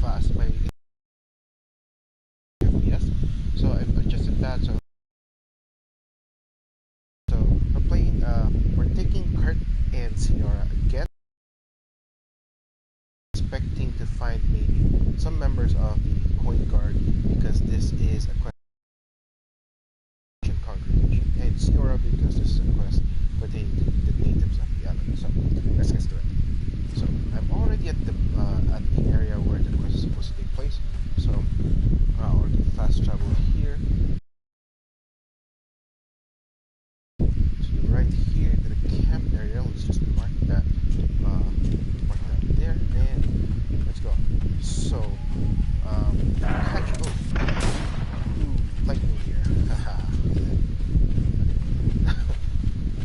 fast by FPS. So I've adjusted that. So we're playing. We're taking Kurt and Senora again, expecting to find maybe some members of the Coin Guard because this is a question congregation, and Senora because this is a quest pertaining to the natives of the island. So let's get to it. So I'm already at the area where the quest is supposed to take place. So I'll do fast travel here. So right here to the camp area. Let's just mark that there, and let's go. So catch. Lightning here. Haha.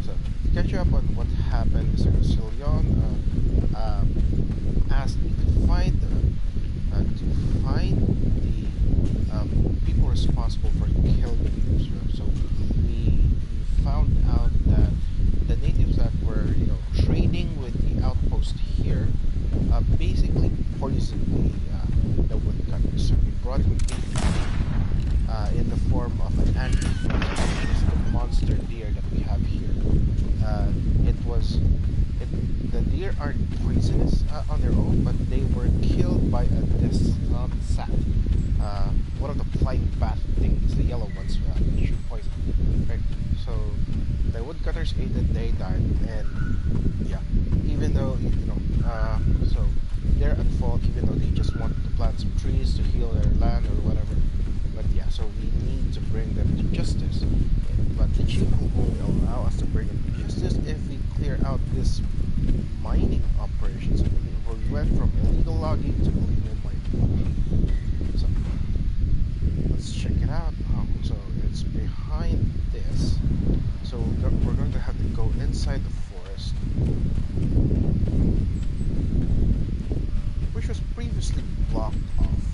So to catch you up on what happened, Mr. Sillion asked me to find the people responsible for killing the natives. So we found out that the natives that were trading with the outpost here basically poisoned the woodcutters. So we brought them in the form of an animal, which is the monster deer that we have here. The deer aren't poisonous on their own, but they were killed by this sap. One of the flying bat things, the yellow ones, shoot poison. Right? So the woodcutters ate it, they died, and yeah, even though so they're at fault, even though they just wanted to plant some trees to heal their land or whatever. But yeah, so we need to bring them to justice. But the chief will only allow us to bring them to justice if we clear out this mining operation. So we went from illegal logging to illegal mining. So let's check it out. So it's behind this. So we're going to have to go inside the forest, which was previously blocked off.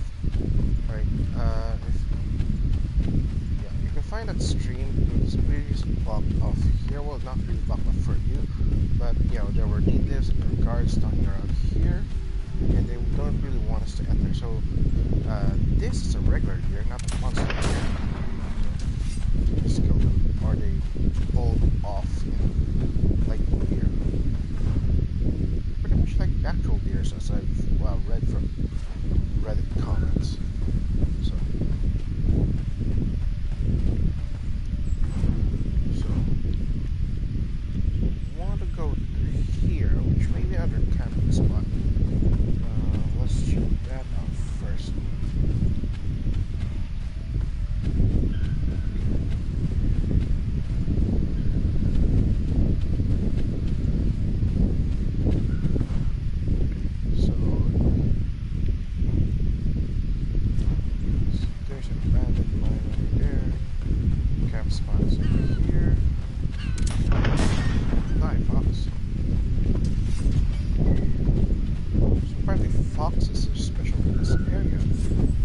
Right? You can find that stream. It was previously blocked off here. Well, not really blocked off for you, but there were natives and there were guards standing around here, and they don't really want us to enter. So this is a regular deer, not a monster deer. Let's kill them. Are they pulled off like deer? Pretty much like actual deers, as I've read from Reddit comments. So want to go here, which may be another camping spot. Let's check that out first. Foxes are special in this area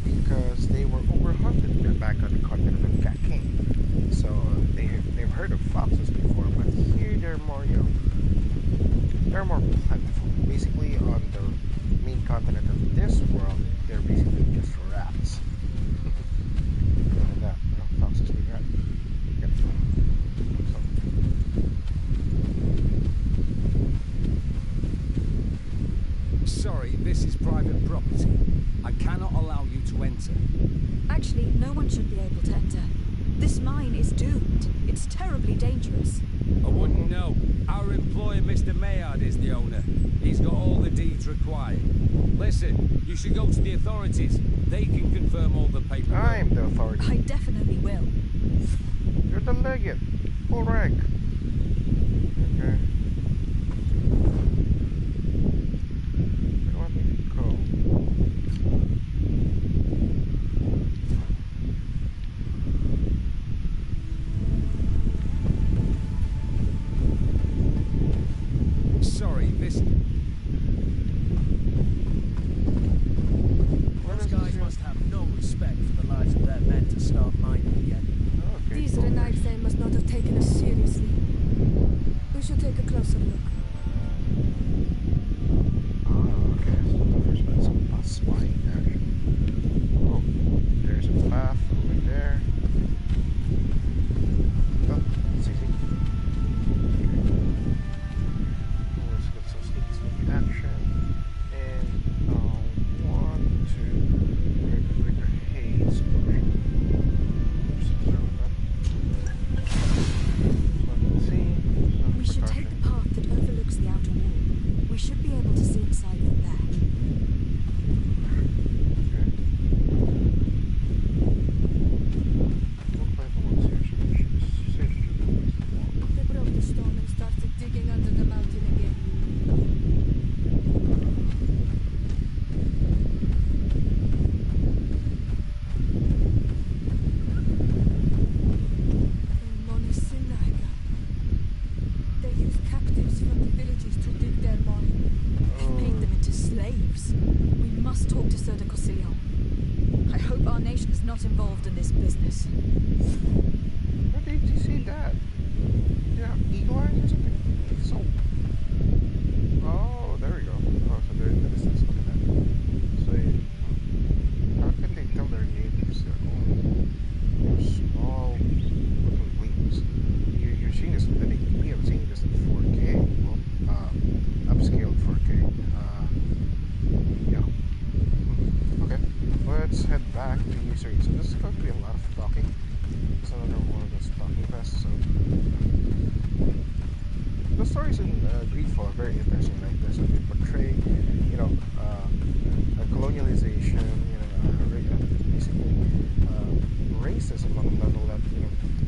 because they were overhunted back on the continent of Kakane. So they've heard of foxes before, but here they're more plentiful. Basically, on the main continent of this world, they're basically just rats. Look at that, foxes being rats. Yep. Sorry, this is private property. I cannot allow you to enter. Actually, no one should be able to enter. This mine is doomed. It's terribly dangerous. I wouldn't know. Our employer, Mr. Maillard, is the owner. He's got all the deeds required. Listen, you should go to the authorities. They can confirm all the paperwork. I'm the authority. I definitely will. You're the legate. Full rank. Okay. spying action. Oh, there's a path over there. Oh, it's easy. Okay. Let's get some sneaky action. And one, two, greater haze explosion. Oops, sorry about that. We should take the path that overlooks the outer wall. We should be able to see inside from there. They broke the stone and started digging under the mountain again. They use captives from the villages to dig their mine. They made them into slaves. We must talk to Sir de Cosillon. I hope our nation is not involved in this business. Where did you see that? Yeah, eagle eyes or something? So. Oh, there we go. Oh, so they're in the distance. Look at that. So, how can they tell they're natives? They're only small little leaves. You're seeing this, I think we have seen this in 4K. Well, upscaled 4K. Yeah. Okay. Let's head back to user. So this is going to be a lot of talking. It's another one of those talking fests. So the stories in Greedfall are very interesting. Like there's a portray, colonialization, basically racism on a level that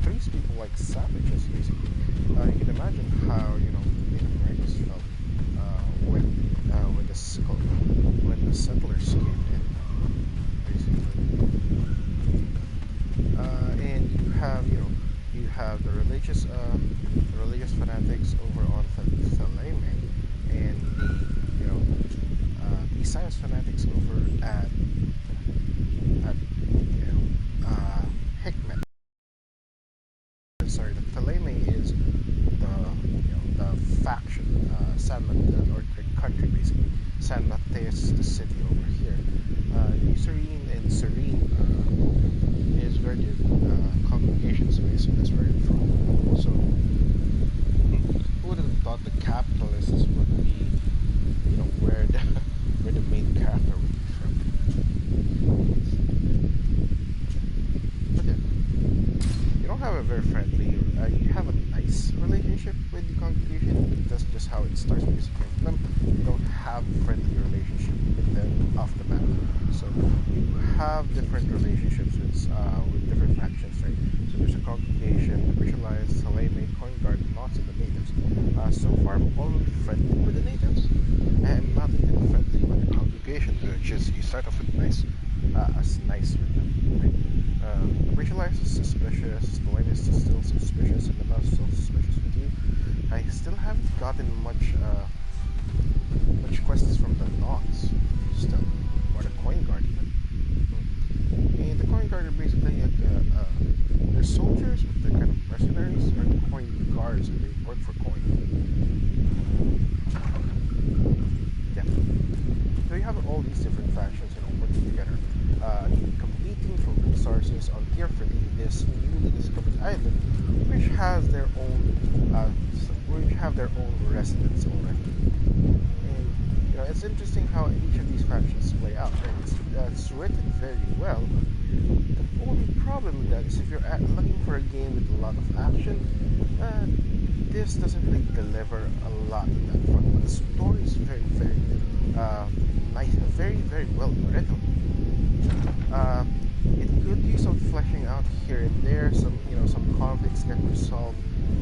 treats people like savages. Basically, you can imagine how Native Americans felt when the settlers came in, basically. And you have the religious fanatics over on Theleme, and the science fanatics over at Hickman. Sorry, the Theleme is the faction, San Mateo, or the country basically. San Mateus, the city over here. Serene and Serene is where the congregation space, so that's where I'm from. So, who would have thought the capitalists would be, where the main character would be from? Okay. You don't have a very friendly, you have a nice relationship with the congregation. That's just how it starts with them. You don't have a friendly relationship with them off the bat. So you have different relationships with different factions, right? So there's a congregation, the British Alliance, Theleme, Coin Guard, lots of the natives. So far, I'm only friendly with the natives, and not even friendly with the congregation, which is you start off with nice with them, right? The British Alliance is suspicious, Theleme is still suspicious, and I'm still suspicious with you. I still haven't gotten much questions from the Knots, still, or the Coin Guard even. And the Coin Guard are basically they're soldiers, but they're kind of mercenaries, or coin guards, and they work for coin. Yeah. So you have all these different factions, working together, competing for resources on Tier 3, this newly discovered island, which has their own residents already. And it's interesting how each of these factions play out, right? It's written very well. The only problem with that is if you're looking for a game with a lot of action, this doesn't really deliver a lot on that front. But the story is very, very nice, very, very well written. It could use some fleshing out here and there. Some conflicts get resolved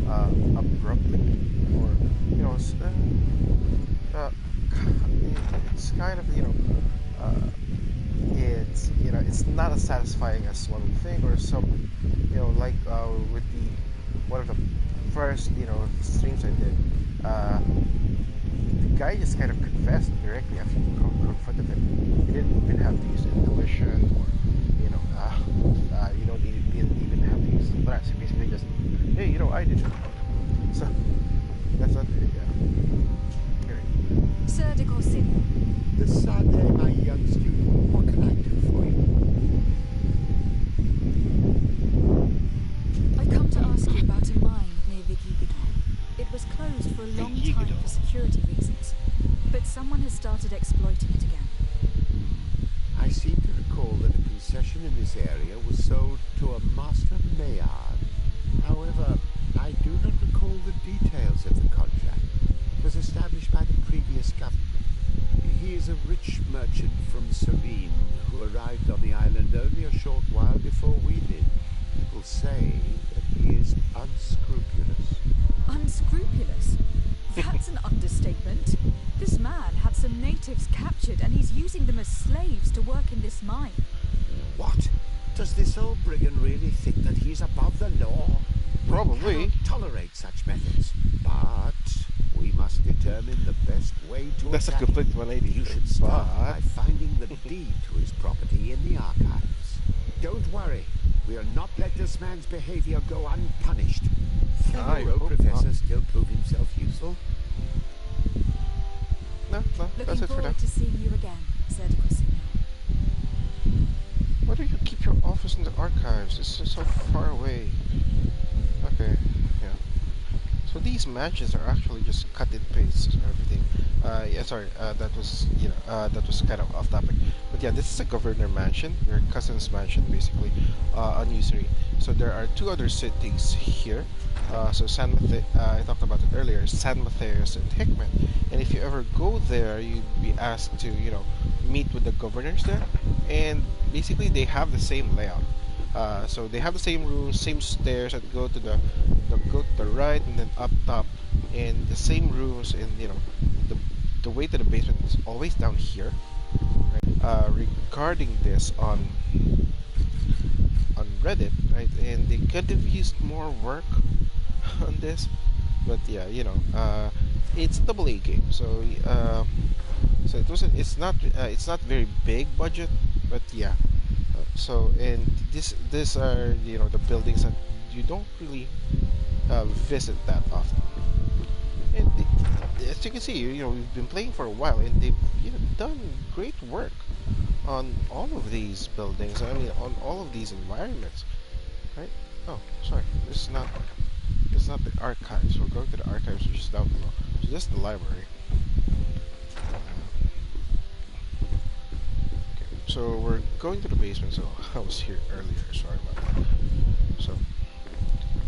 abruptly, or it's kind of it's not as satisfying as one would think, or some like with one of the first streams I did, the guy just kind of confessed directly after you confronted him. He didn't even have to use intuition, or didn't even have to use the threats. He basically just, hey, I did it. So that's not really, Sir de Cosillon, The Sade, my young student. What can I do for you? I come to ask you about a mine near Vigigado. It was closed for a long time Vigigado. for security reasons, but someone has started exploiting it again. I seem to recall that a concession in this area was sold to a master Maillard. However, I do not recall the details of the contract. It was established by the previous government. He is a rich merchant from Sabine who arrived on the island only a short while before we did. People say that he is unscrupulous. Unscrupulous? That's an understatement. This man had some natives captured and he's using them as slaves to work in this mine. What? Does this old brigand really think that he's above the law? Probably. We cannot tolerate such methods, but we must determine the best way to That's a attack complete him. 180. You should start by But finding the deed to his property in the archives. Don't worry, we'll not let this man's behavior go unpunished. I Fellow hope professor not. still prove himself useful. no, that's Looking it for forward now. to seeing you again, Surgical Signal. Why do you keep your office in the archives? It's just so far away. Okay, yeah. So these matches are actually just cut and paste and everything. Yeah, sorry, that was that was kind of off topic. But yeah, this is a governor mansion, your cousin's mansion, basically, on Usuri. So there are two other cities here. So San Mateo, I talked about it earlier, San Mateos and Hickman. And if you ever go there, you'd be asked to, meet with the governors there. And basically, they have the same layout. So they have the same rooms, same stairs, and go to the right and then up top, and the same rooms, and the way to the basement is always down here. Right? Regarding this on Reddit, right, and they could have used more work on this, but yeah, it's a double A game, so it's not very big budget, but yeah. So and these are the buildings that you don't really visit that often. And as you can see, we've been playing for a while, and they've done great work on all of these buildings. I mean, on all of these environments, right? Oh, sorry, this is not the archives. We're going to the archives, which is down below. So this is the library. So we're going to the basement. So I was here earlier. Sorry about that. So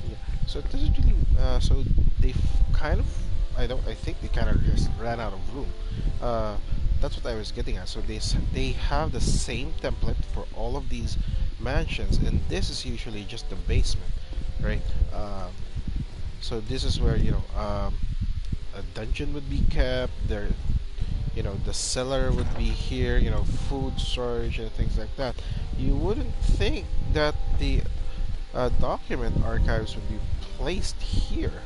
yeah. So this is really. So they kind of. I think they kind of just ran out of room. That's what I was getting at. So they have the same template for all of these mansions, and this is usually just the basement, right? So this is where a dungeon would be kept. There, the cellar would be here, food storage and things like that. You wouldn't think that the document archives would be placed here.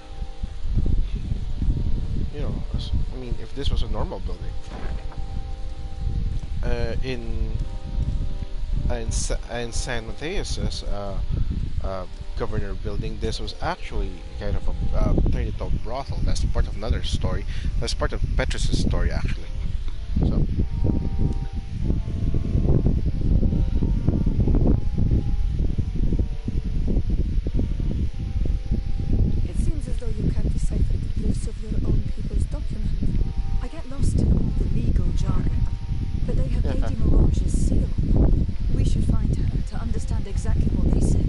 I mean, if this was a normal building. In San Mateos' governor building, this was actually kind of a turned into a brothel. That's part of another story. That's part of Petrus' story, actually. So. It seems as though you can't decipher the place of your own people's document. I get lost in all the legal jargon, but they have Lady Mirage's seal. We should find her to understand exactly what they say.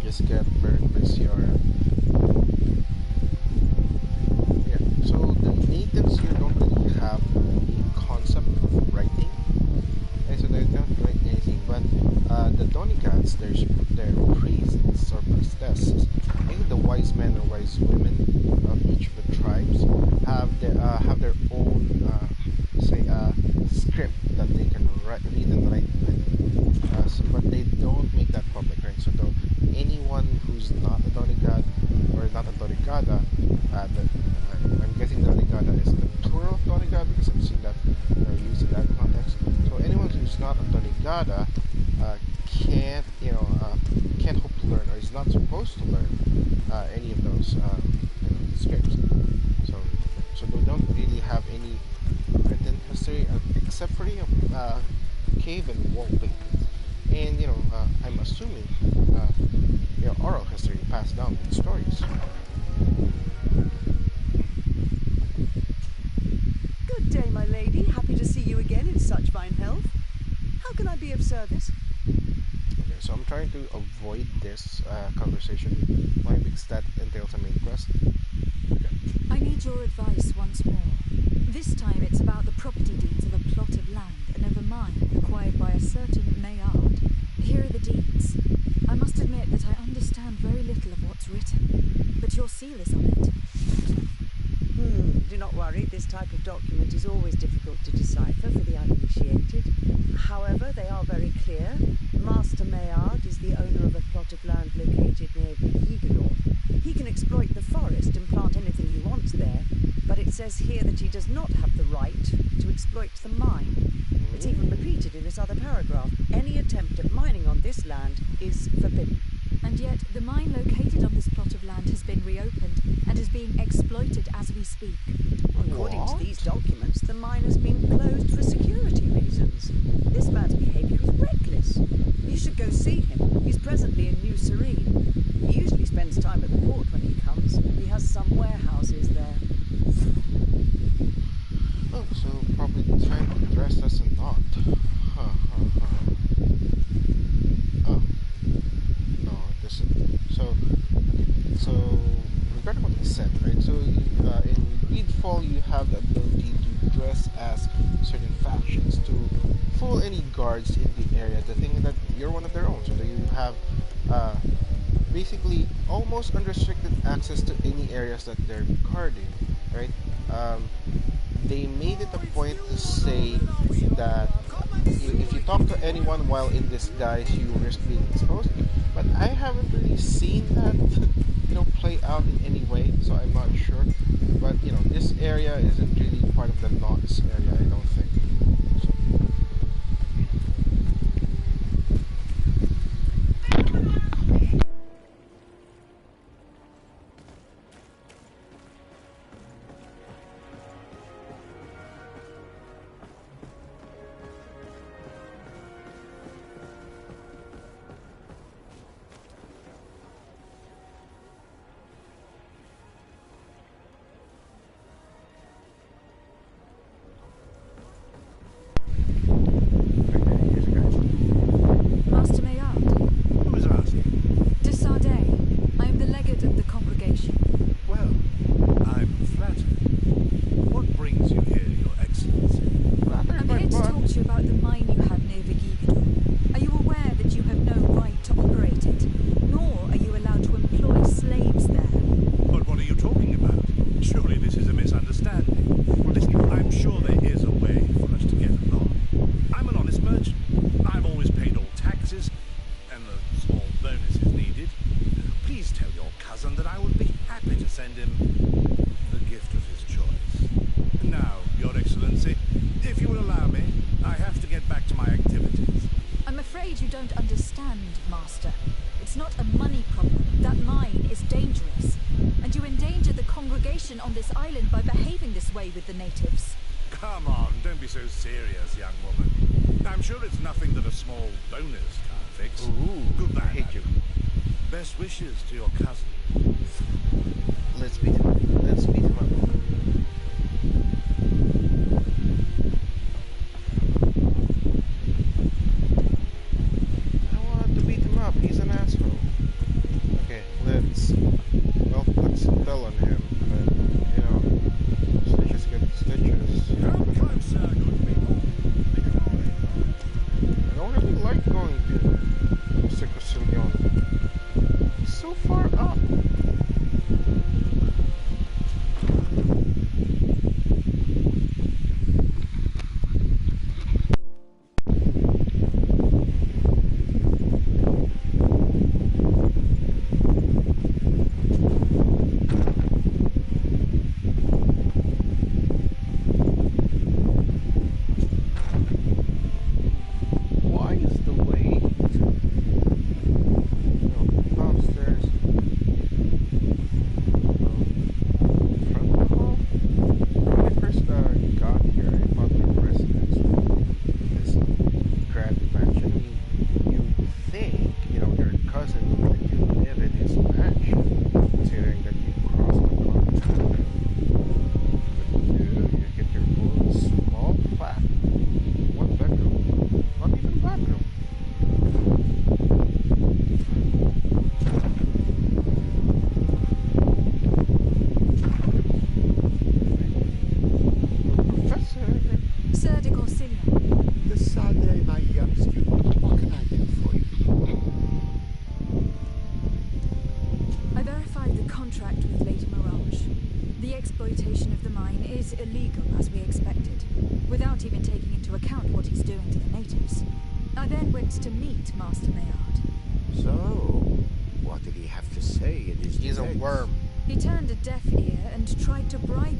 Just get burned by Ciara. Yeah, so the natives here don't really have a concept of writing, and so they don't write anything. But the Donicats, their priests or priestesses, maybe the wise men or wise women of each of the tribes have their own script that they can read and write with. But they don't make that public, right? So anyone who's not a Donicad or not a Donicada, I'm guessing Donicada is the plural of Donicad because I've seen that used in that context. So anyone who's not a Donicada can't hope to learn or is not supposed to learn any of those scripts. So they don't really have any except for the cave and wall paintings. And I'm assuming oral history passed down in stories. Good day, my lady. Happy to see you again in such fine health. How can I be of service? Okay, so I'm trying to avoid this conversation with Mine because that entails a main quest. Okay. I need your advice once more. This time it's about the property deeds of a plot of land and of a mine acquired by a certain Maillard. Here are the deeds. I must admit that I understand very little of what's written, but your seal is on it. Do not worry, this type of document is always difficult to decipher for the uninitiated. However, they are very clear. Master Maillard is the owner of a plot of land located near Greedfall. He can exploit the forest and plant anything he wants there, but it says here that he does not have the right to exploit the mine. It's even repeated in this other paragraph. Any attempt at mining on this land is forbidden. And yet, the mine located on this plot of land has been reopened and is being exploited as we speak. According to these documents, the mine has been closed for security reasons. This man's behavior is reckless. You should go see him. He's presently in New Serene. He usually spends time at the port when he comes. He has some warehouses there. Oh, so probably trying to dress as a knot. Oh. No, this is... So, regarding what he said, right? So, in Greedfall, you have the ability to dress as certain factions to fool any guards in the area to think that you're one of their own. So that you have basically almost unrestricted access to any areas that they're guarding, right? They made it a point to say that if you talk to anyone while in disguise, you risk being exposed. But I haven't really seen that, play out in any way, so I'm not sure. But this area isn't really part of the knots area, I don't think. Master Maillard. Who is asking? De Sardet. I am the legate of the congregation. Well, I'm flattered. What brings you here, Your Excellency? I'm here to talk to you about the mine you have near Vigigado. Are you aware that you have no right to operate it? Nor are you allowed to employ slaves there. But what are you talking about? Surely this is a misunderstanding. Listen, I'm sure there is a way for us to get along. I'm an honest merchant. I've always paid all taxes, and the small bonuses needed. Please tell your cousin that I would be happy to send him the gift of his choice. Now, Your Excellency, if you will allow me, I have to get back to my activities. I'm afraid you don't understand, Master. It's not a money problem. That mine is dangerous. And you endanger the congregation on this island by behaving this way with the natives. Come on, don't be so serious, young woman. I'm sure it's nothing that a small bonus can't fix. Ooh, Goodbye. I hate you. Best wishes to your cousin. Let's beat him up. Let's beat him up. I wanted to beat him up. He's an asshole. Okay, let's tell on him. But, stitches get stitches. Come closer, good people. I don't really like going to Secocilion. It's so far up. exploitation of the mine is illegal, as we expected, without even taking into account what he's doing to the natives. I then went to meet Master Maillard. So, what did he have to say in his He's a defense? worm. He turned a deaf ear and tried to bribe me.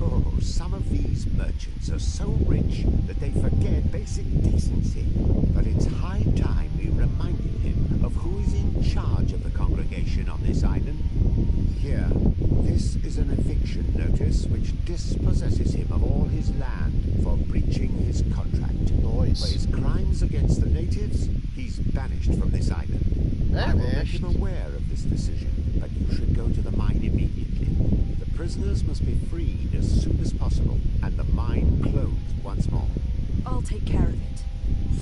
Oh, some of these merchants are so rich that they forget basic decency. But it's high time we reminded him of who is in charge of the congregation on this island. Here, this is an eviction notice which dispossesses him of all his land for breaching his contract. Nice. For his crimes against the natives, he's banished from this island. I will make Banished? him aware of this decision, but you should go to the mine immediately. The prisoners must be freed as soon as possible, and the mine closed once more. I'll take care of it.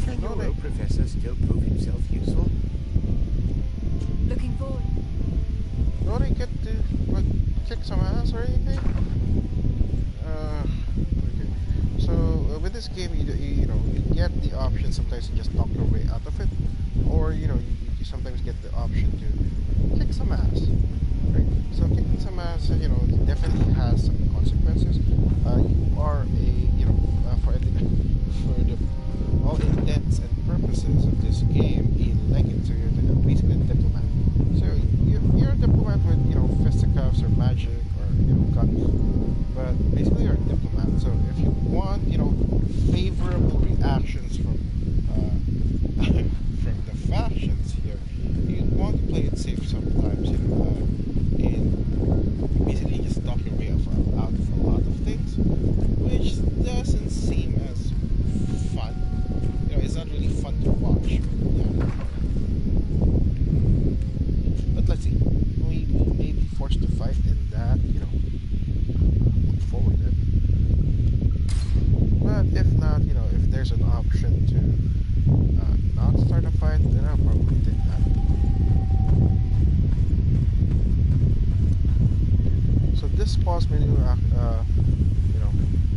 Can your No, old professor still prove himself useful? Looking forward. Don't I get to like kick some ass or anything? Okay. So with this game, you know you get the option sometimes to just talk your way out of it, or you know you sometimes get the option to kick some ass. Right? So kicking some ass, you know, definitely has some consequences. You are for the all intents and purposes of this game, a legate. So you're basically a diplomat. So you're a diplomat with fisticuffs or magic or guns, but basically you're a diplomat. So if you want favorable reactions from from the factions here, you want to play it safe sometimes. And basically just talk your way out of a lot of things, which doesn't seem as fun. It's not really fun to watch. But let's see. We may be forced to fight, and that, look forward to it. But if not, if there's an option to not start a fight, then I'll probably take that. So this pause menu,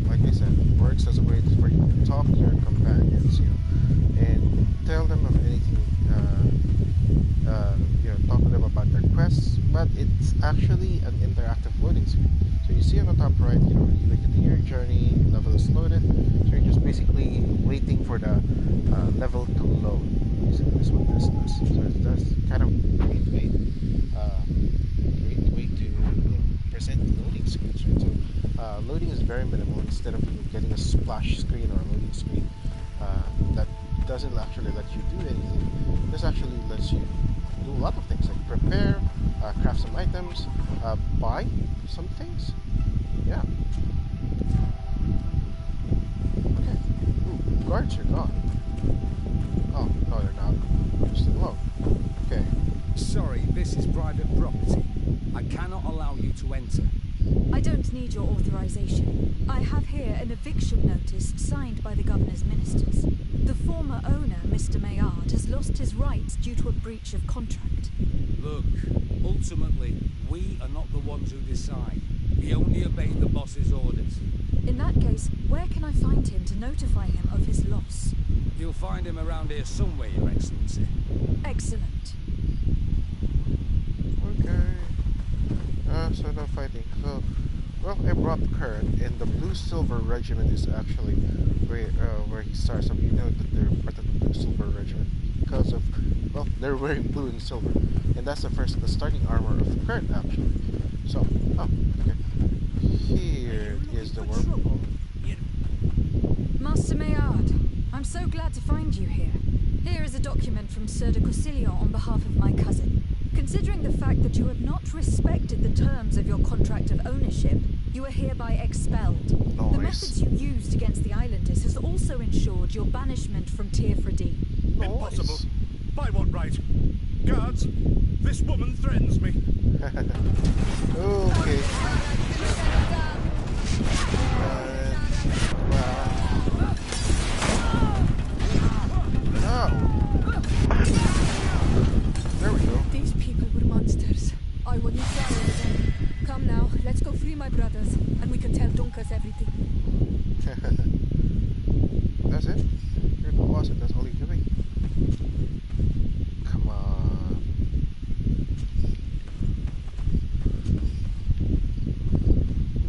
like I said, works as a way for you to talk to your companions, and tell them of anything, talk to them about their quests. But it's actually an interactive loading screen. So you see on the top right, you look at your journey, level is loaded. So you're just basically waiting for the level to load. Basically, that's what this does. So that's kind of great way to present loading screens, right? So loading is very minimal. Instead of getting a splash screen or a loading screen that doesn't actually let you do anything, this actually lets you do a lot of things like prepare, craft some items, buy some things. Yeah. Okay. Ooh, guards are gone. Oh, no, they're not. They're still low. Okay. Sorry, this is private property. I cannot allow you to enter. I don't need your authorization. I have here an eviction notice signed by the governor's ministers. The former owner, Mr. Maillard, has lost his rights due to a breach of contract. Look, ultimately, we are not the ones who decide. We only obey the boss's orders. In that case, where can I find him to notify him of his loss? You'll find him around here somewhere, Your Excellency. Excellent. Okay. So no fighting. So, well, I brought Kurt, and the Blue-Silver Regiment is actually where he starts. So you know that they're part of the Blue-Silver Regiment because of, well, they're wearing blue and silver, and that's the starting armor of Kurt actually. So, oh, okay. Here is the worm. Master Maillard, I'm so glad to find you here. Here is a document from Sieur de Cousillon on behalf of my cousin. Considering the fact that you have not respected the terms of your contract of ownership, you are hereby expelled. Nice. The methods you used against the islanders has also ensured your banishment from Tirfredi. Impossible. By what right? Guards, this woman threatens me. Okay. There we go. These people were monsters. I wouldn't follow them. Come now, let's go free my brothers, and we can tell Dunkas everything. That's it? You're the boss, and that's all you're doing? Come on.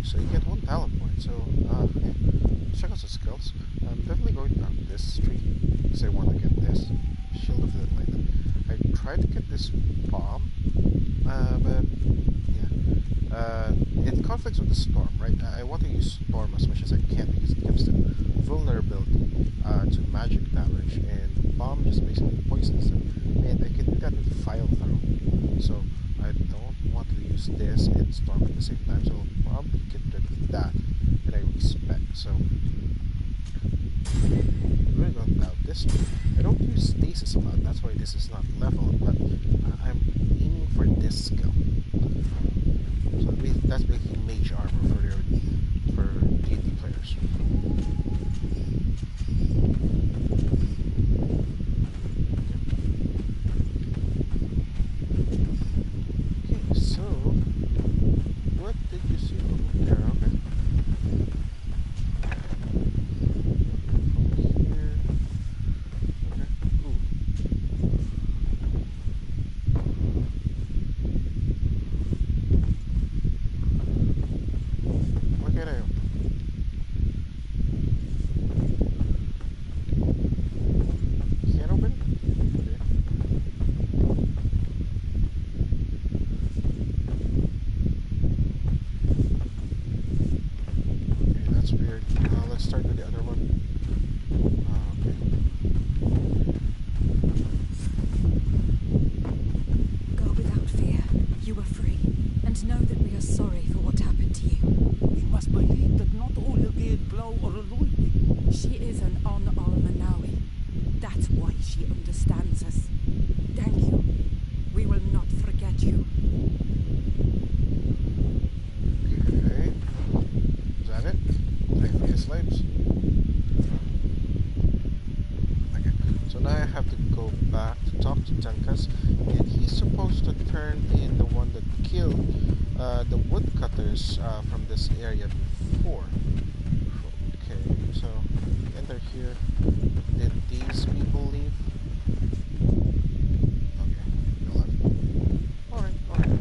so you get one talent point. So yeah, check out the skills. I'm definitely going down this street because I want to get this shield of the lightning. I tried to get this bomb, but yeah, it conflicts with the storm, right? I want to use storm as much as I can because it gives them vulnerability to magic damage, and bomb just basically poisons them, and I can do that with file throw. So I don't want to use this and storm at the same time, so I'll probably get rid of that, and I respect. So I'm going to go down this way. I don't use stasis a lot, that's why this is not leveled, but I'm aiming for this skill. So that's basically mage armor for D&D players. Okay, so what did you see over there? Okay. From here. Okay. Ooh. Look at him. Can't open it? Okay. Okay, that's weird. Let's start with the other one. Okay. Go without fear. You are free. And know that we are sorry for what happened to you. We must believe that not all Gate Blow or Aloy. She is an Almanawi. That's why she understands us. Thank you. We will not forget you. Okay. Is that it? Take the slaves. Okay. So now I have to go back to talk to Tankas, and he's supposed to turn in the one that killed the woodcutters from this area before. Okay, so enter here. Did these people leave? Okay, they left. Alright, alright.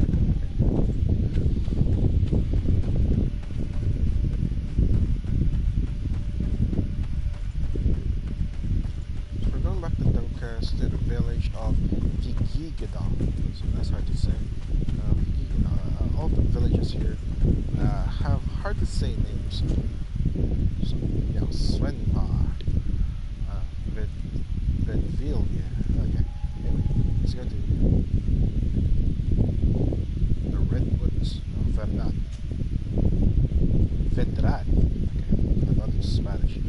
So we're going back to Dunkas, to the village of Vigigada. So that's hard to say. All the villages here have hard to say names. So yeah, Svenma, Vedville, yeah. Okay. Anyway, let's go to the Redwoods. No, Verdad. Vedrad. Okay, I thought it was Spanish. Okay.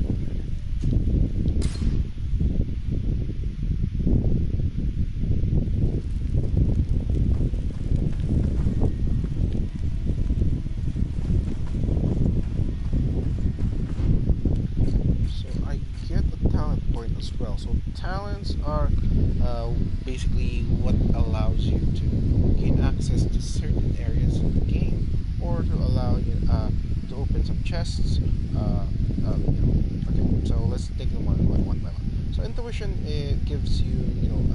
So I get a talent point as well. So talents are basically what allows you to gain access to certain areas of the game, or to allow you to open some chests. Okay, so let's take them one by one. So intuition, it gives you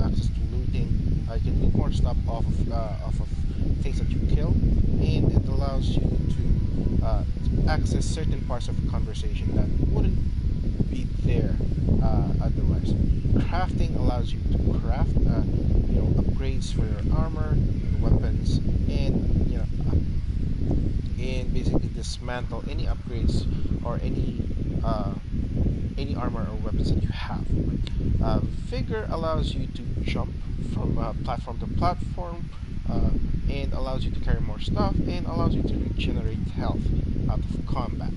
access to looting. You can loot more stuff off of things that you kill, and it allows you to access certain parts of a conversation that wouldn't be there otherwise. Crafting allows you to craft upgrades for your armor, your weapons, and and basically dismantle any upgrades or any armor or weapons that you have. Vigor allows you to jump from platform to platform, and allows you to carry more stuff, and allows you to regenerate health out of combat.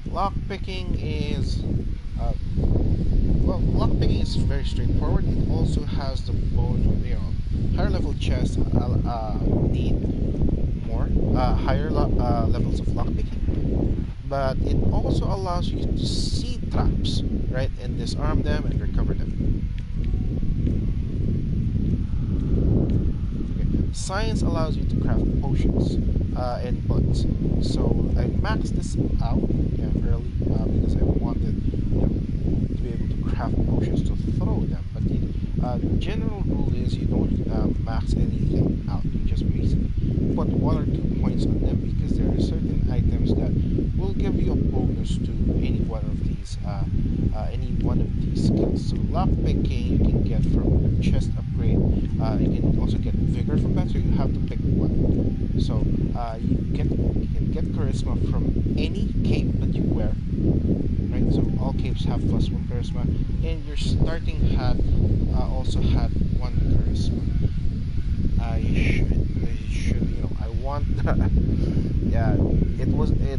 Lockpicking is lockpicking is very straightforward. It also has the higher level chests need more higher levels of lockpicking, but it also allows you to see traps, right, and disarm them and recover them. Okay. Science allows you to craft potions and bullets. So I maxed this out early because I wanted to be able to craft potions to throw them. But the general rule is you don't max anything out. You just basically put one or two points on them because there are certain items that will give you a bonus to any one of these skills. So lock picking you can get from a chest upgrade. You can also get vigor from that, so you have to pick one. So you can get charisma from any cape that you wear. Right, so all capes have +1 charisma, and your starting hat also had 1 charisma. I should, I want. Yeah, it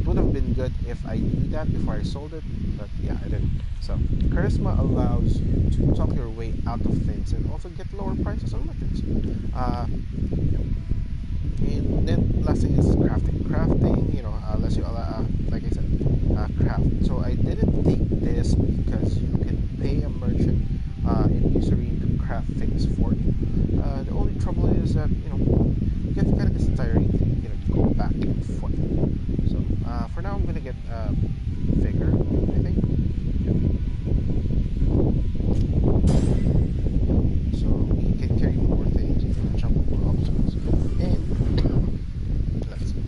would have been good if I knew that before I sold it, but yeah, I didn't. So charisma allows you to talk your way out of things and also get lower prices on things. Yeah. And then last thing is crafting. Crafting, lets you like I said, craft. So I didn't take this because you can pay a merchant in Usury to craft things for you. The only trouble is that it gets kind of tiring to go back and forth. So for now I'm gonna get vigor, I think. So we can carry more things, jump over obstacles, and let's see.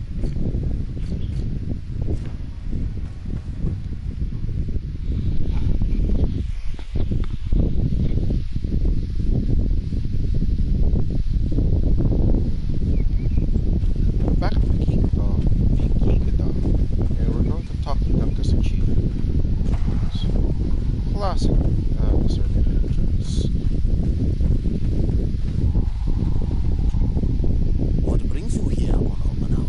Back at Vikingdom, and we're going to talk to Dunkus Achievement. Classic deserted entrance. What brings you here, Honorable?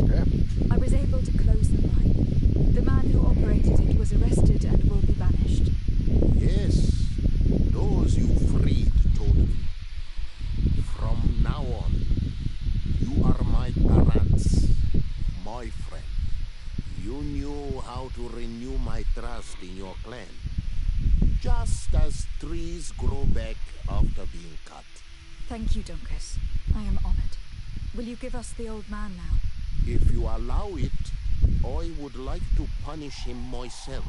Okay. I was able to close the mine. The man who operated it was arrested and will be banished. Yes, those you freed told me. From now on, you are my parents, my friend. You knew how to renew my trust in your clan, just as trees grow back after being cut. Thank you, Dunkus. I am honored. Will you give us the old man now? If you allow it, I would like to punish him myself.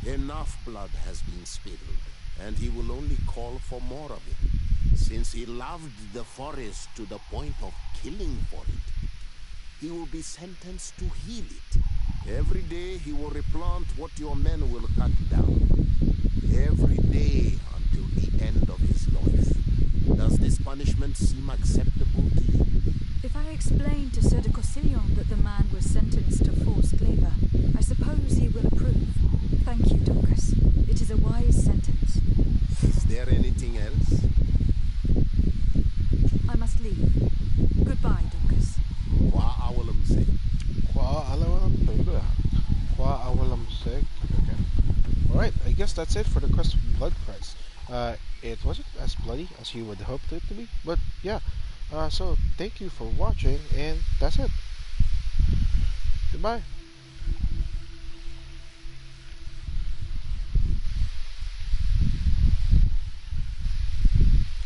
Enough blood has been spilled, and he will only call for more of it. Since he loved the forest to the point of killing for it, he will be sentenced to heal it. Every day he will replant what your men will cut down. Every day until the end of his life. Does this punishment seem acceptable to you? If I explain to Sir de Cossillon that the man was sentenced to forced labor, I suppose he will approve. Thank you, Dunkus. It is a wise sentence. Is there anything else? I must leave. Goodbye, Dunkus. Okay. Alright, I guess that's it for the Quest of Blood Price. It wasn't as bloody as you would hope it to be, but yeah. So thank you for watching, and that's it. Goodbye.